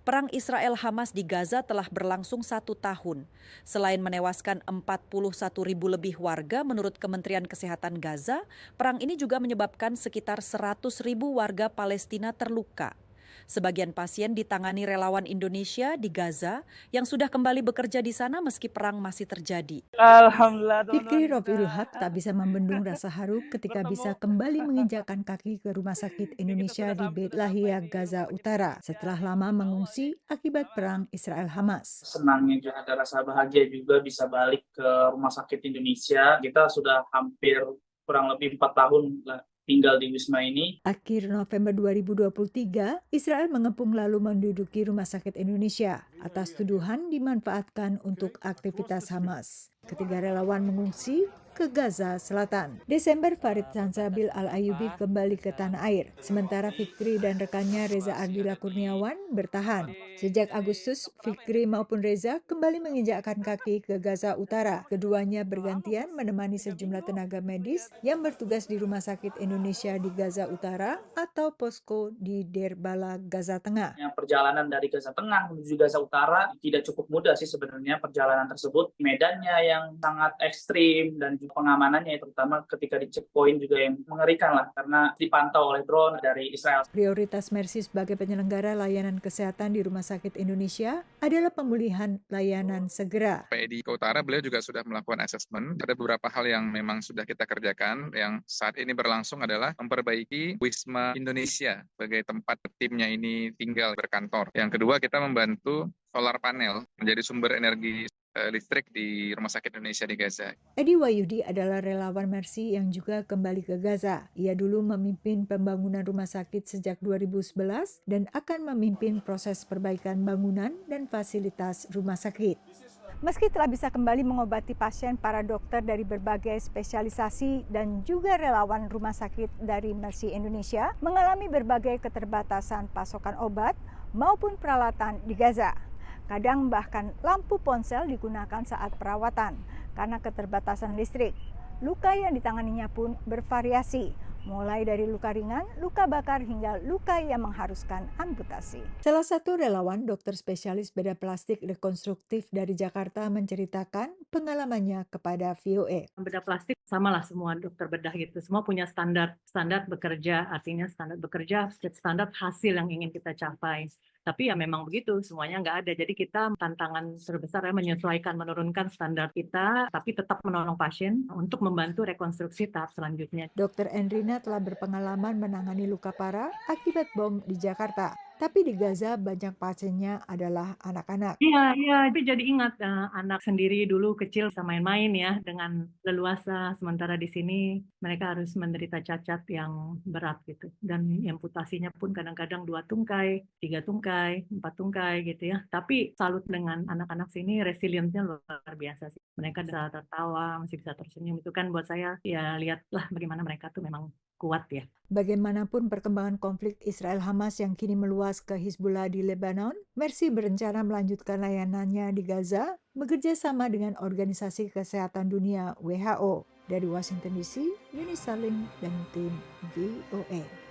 Perang Israel-Hamas di Gaza telah berlangsung 1 tahun. Selain menewaskan 41.000 lebih warga menurut Kementerian Kesehatan Gaza, perang ini juga menyebabkan sekitar 100.000 warga Palestina terluka. Sebagian pasien ditangani relawan Indonesia di Gaza yang sudah kembali bekerja di sana meski perang masih terjadi. Alhamdulillah teman-teman Fikri bisa Rofiul Haq tak bisa membendung rasa haru ketika bisa bertemu. kembali menginjakkan kaki ke Rumah Sakit Ini kita Indonesia di Beit sudah sampai Lahia, di Gaza Rumah Sakit Utara, Indonesia setelah di lama bawah mengungsi ini. akibat perang Israel-Hamas. Senangnya juga ada rasa bahagia juga bisa balik ke Rumah Sakit Indonesia. Kita sudah hampir kurang lebih 4 tahun lah tinggal di Wisma ini. Akhir November 2023, Israel mengepung lalu menduduki Rumah Sakit Indonesia atas tuduhan dimanfaatkan untuk aktivitas Hamas. Ketiga relawan mengungsi ke Gaza Selatan. Desember, Farid Sansabil Al-Ayubi kembali ke tanah air, sementara Fikri dan rekannya Reza Ardila Kurniawan bertahan. Sejak Agustus, Fikri maupun Reza kembali menginjakkan kaki ke Gaza Utara. Keduanya bergantian menemani sejumlah tenaga medis yang bertugas di Rumah Sakit Indonesia di Gaza Utara atau posko di Deir Bala, Gaza Tengah. Perjalanan dari Gaza Tengah menuju Gaza Utara tidak cukup mudah sih sebenarnya perjalanan tersebut. Medannya yang sangat ekstrim dan juga pengamanannya, terutama ketika di checkpoint juga yang mengerikan lah karena dipantau oleh drone dari Israel. Prioritas Mercy sebagai penyelenggara layanan kesehatan di Rumah Sakit Indonesia adalah pemulihan layanan segera. PEDI ke Utara, beliau juga sudah melakukan asesmen. Ada beberapa hal yang memang sudah kita kerjakan. Yang saat ini berlangsung adalah memperbaiki Wisma Indonesia sebagai tempat timnya ini tinggal berkantor. Yang kedua, kita membantu solar panel menjadi sumber energi listrik di Rumah Sakit Indonesia di Gaza. Edi Wahyudi adalah relawan Mercy yang juga kembali ke Gaza. Ia dulu memimpin pembangunan rumah sakit sejak 2011 dan akan memimpin proses perbaikan bangunan dan fasilitas rumah sakit. Meski telah bisa kembali mengobati pasien, para dokter dari berbagai spesialisasi dan juga relawan rumah sakit dari Mercy Indonesia mengalami berbagai keterbatasan pasokan obat maupun peralatan di Gaza. Kadang bahkan lampu ponsel digunakan saat perawatan karena keterbatasan listrik. Luka yang ditanganinya pun bervariasi, mulai dari luka ringan, luka bakar, hingga luka yang mengharuskan amputasi. Salah satu relawan dokter spesialis bedah plastik rekonstruktif dari Jakarta menceritakan pengalamannya kepada VOA. Bedah plastik samalah semua dokter bedah gitu, semua punya standar bekerja, artinya standar bekerja, standar hasil yang ingin kita capai. Tapi ya memang begitu, semuanya nggak ada. Jadi kita tantangan terbesar ya menyesuaikan, menurunkan standar kita, tapi tetap menolong pasien untuk membantu rekonstruksi tahap selanjutnya. Dr. Endrina telah berpengalaman menangani luka parah akibat bom di Jakarta. Tapi di Gaza banyak pasiennya adalah anak-anak. Iya, tapi jadi ingat anak sendiri dulu kecil bisa main-main ya dengan leluasa, sementara di sini mereka harus menderita cacat yang berat gitu. Dan amputasinya pun kadang-kadang 2 tungkai, 3 tungkai, 4 tungkai gitu ya. Tapi salut dengan anak-anak sini, resilientnya luar biasa sih. Mereka bisa tertawa, masih bisa tersenyum, itu kan buat saya ya lihatlah bagaimana mereka tuh memang kuat ya. Bagaimanapun perkembangan konflik Israel-Hamas yang kini meluas ke Hizbullah di Lebanon, Mercy berencana melanjutkan layanannya di Gaza bekerja sama dengan Organisasi Kesehatan Dunia WHO. Dari Washington DC, Yuni Salim dan tim VOA.